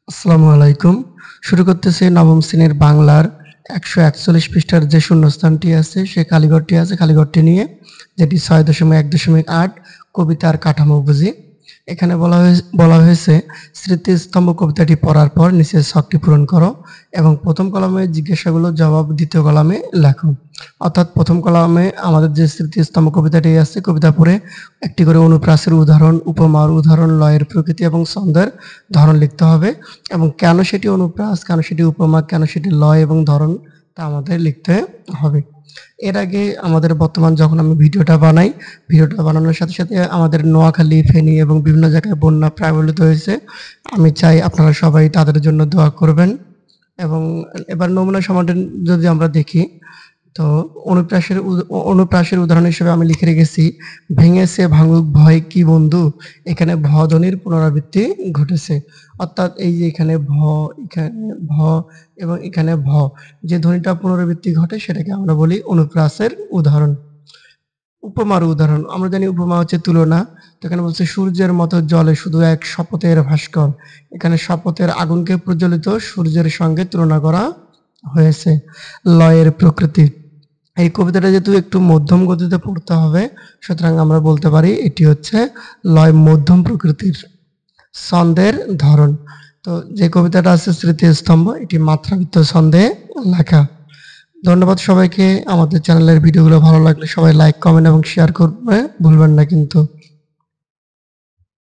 আসসালামু আলাইকুম। শুরু করতেছি নবম শ্রেণীর বাংলার ১৪১ পৃষ্ঠার যে শূন্যস্থানটি আছে, সে কালিঘরটি আছে, কালিঘরটি নিয়ে যেটি ৬.১.৮ কবিতার কাঠামো বুঝি। এখানে বলা হয়েছে স্মৃতিস্তম্ভ কবিতাটি পড়ার পর নিচের ছকটি পূরণ করো এবং প্রথম কলামে জিজ্ঞাসাগুলোর জবাব দ্বিতীয় কলামে লেখো। অর্থাৎ প্রথম কলামে আমাদের যে স্মৃতিস্তম্ভ কবিতাটি আছে, কবিতা পড়ে একটি করে অনুপ্রাসের উদাহরণ, উপমার উদাহরণ, লয়ের প্রকৃতি এবং ছন্দের ধরন লিখতে হবে এবং কেন সেটি অনুপ্রাস, কেন সেটি উপমা, কেন সেটি লয় এবং ধরন তা আমাদের লিখতে হবে। এর আগে আমাদের বর্তমান যখন আমি ভিডিওটা বানাই, ভিডিওটা বানানোর সাথে, সাথে আমাদের নোয়াখালী, ফেনী এবং বিভিন্ন জায়গায় বন্যা প্লাবিত হয়েছে। আমি চাই আপনারা সবাই তাদের জন্য দোয়া করবেন এবং এবার নমুনা সমাধান যদি আমরা দেখি, তো অনুপ্রাসের উদাহরণ হিসেবে আমি লিখে রেখেছি, ভেঙেছে ভাঙুক ভয় কি বন্ধু, এখানে ভ ধ্বনির পুনরাবৃত্তি ঘটেছে। অর্থাৎ এই যে এখানে এখানে ভ এবং এখানে ভ, যে ধ্বনিটা পুনরাবৃত্তি ঘটে সেটাকে আমরা বলি অনুপ্রাসের উদাহরণ। উপমার উদাহরণ, আমরা জানি উপমা হচ্ছে তুলনা। তো এখানে বলছে সূর্যের মতো জ্বলে শুধু এক শপথের ভাস্কর। এখানে শপথের আগুনকে প্রজ্বলিত সূর্যের সঙ্গে তুলনা করা হয়েছে। লয়ের প্রকৃতি, এই কবিতাটা যেহেতু একটু মধ্যম গতিতে পড়তে হবে, সুতরাং আমরা বলতে পারি এটি হচ্ছে লয় মধ্যম প্রকৃতির। ছন্দের ধরন, তো যে কবিতাটা আছে স্মৃতিস্তম্ভ, এটি মাত্রাবৃত্ত ছন্দে লেখা। ধন্যবাদ সবাইকে। আমাদের চ্যানেলের ভিডিওগুলো ভালো লাগলে সবাই লাইক, কমেন্ট এবং শেয়ার করবে ভুলবেন না কিন্তু।